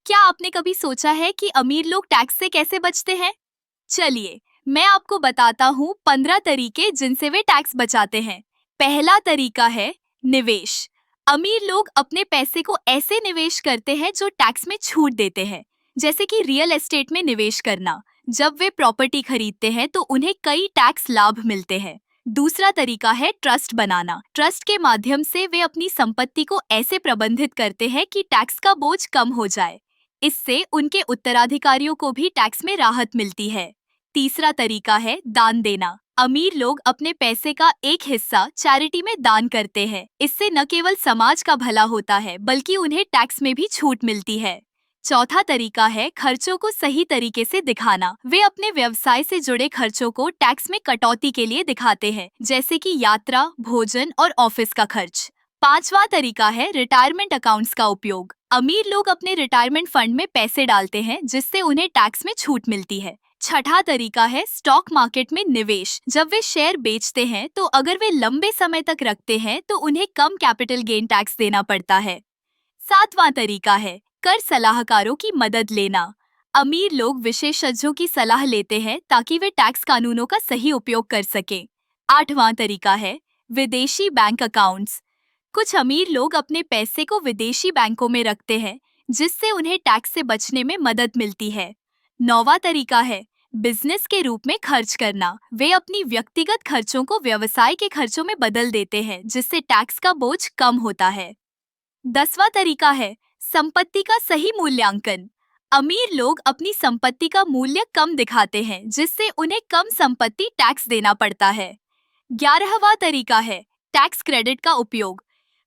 क्या आपने कभी सोचा है कि अमीर लोग टैक्स से कैसे बचते हैं? चलिए, मैं आपको बताता हूँ 15 तरीके जिनसे वे टैक्स बचाते हैं। पहला तरीका है निवेश। अमीर लोग अपने पैसे को ऐसे निवेश करते हैं जो टैक्स में छूट देते हैं, जैसे कि रियल एस्टेट में निवेश करना। जब वे प्रॉपर्टी खरीदते हैं तो उन्हें कई टैक्स लाभ मिलते हैं। दूसरा तरीका है ट्रस्ट बनाना। ट्रस्ट के माध्यम से वे अपनी संपत्ति को ऐसे प्रबंधित करते हैं कि टैक्स का बोझ कम हो जाए। इससे उनके उत्तराधिकारियों को भी टैक्स में राहत मिलती है। तीसरा तरीका है दान देना। अमीर लोग अपने पैसे का एक हिस्सा चैरिटी में दान करते हैं। इससे न केवल समाज का भला होता है बल्कि उन्हें टैक्स में भी छूट मिलती है। चौथा तरीका है खर्चों को सही तरीके से दिखाना। वे अपने व्यवसाय से जुड़े खर्चों को टैक्स में कटौती के लिए दिखाते हैं, जैसे कि यात्रा, भोजन और ऑफिस का खर्च। पांचवा तरीका है रिटायरमेंट अकाउंट्स का उपयोग। अमीर लोग अपने रिटायरमेंट फंड में पैसे डालते हैं, जिससे उन्हें टैक्स में छूट मिलती है। छठा तरीका है स्टॉक मार्केट में निवेश। जब वे शेयर बेचते हैं तो अगर वे लंबे समय तक रखते हैं तो उन्हें कम कैपिटल गेन टैक्स देना पड़ता है। सातवां तरीका है कर सलाहकारों की मदद लेना। अमीर लोग विशेषज्ञों की सलाह लेते हैं ताकि वे टैक्स कानूनों का सही उपयोग कर सकें। आठवां तरीका है विदेशी बैंक अकाउंट्स। कुछ अमीर लोग अपने पैसे को विदेशी बैंकों में रखते हैं, जिससे उन्हें टैक्स से बचने में मदद मिलती है। नौवां तरीका है बिजनेस के रूप में खर्च करना। वे अपनी व्यक्तिगत खर्चों को व्यवसाय के खर्चों में बदल देते हैं, जिससे टैक्स का बोझ कम होता है। 10वां तरीका है संपत्ति का सही मूल्यांकन। अमीर लोग अपनी संपत्ति का मूल्य कम दिखाते हैं, जिससे उन्हें कम संपत्ति टैक्स देना पड़ता है। 11वां तरीका है टैक्स क्रेडिट का उपयोग।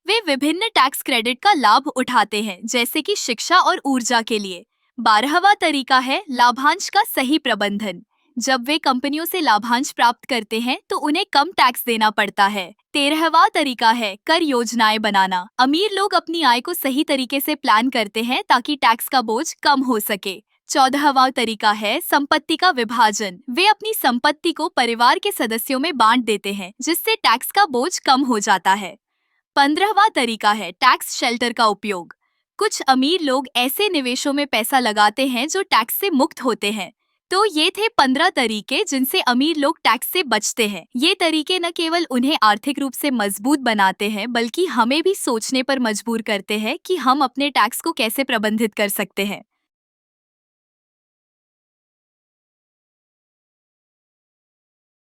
वे विभिन्न टैक्स क्रेडिट का लाभ उठाते हैं, जैसे कि शिक्षा और ऊर्जा के लिए। 12वां तरीका है लाभांश का सही प्रबंधन। जब वे कंपनियों से लाभांश प्राप्त करते हैं तो उन्हें कम टैक्स देना पड़ता है। 13वां तरीका है कर योजनाएं बनाना। अमीर लोग अपनी आय को सही तरीके से प्लान करते हैं ताकि टैक्स का बोझ कम हो सके। 14वां तरीका है संपत्ति का विभाजन। वे अपनी संपत्ति को परिवार के सदस्यों में बांट देते हैं, जिससे टैक्स का बोझ कम हो जाता है। 15वां तरीका है टैक्स शेल्टर का उपयोग। कुछ अमीर लोग ऐसे निवेशों में पैसा लगाते हैं जो टैक्स से मुक्त होते हैं। तो ये थे 15 तरीके जिनसे अमीर लोग टैक्स से बचते हैं। ये तरीके न केवल उन्हें आर्थिक रूप से मजबूत बनाते हैं बल्कि हमें भी सोचने पर मजबूर करते हैं कि हम अपने टैक्स को कैसे प्रबंधित कर सकते हैं।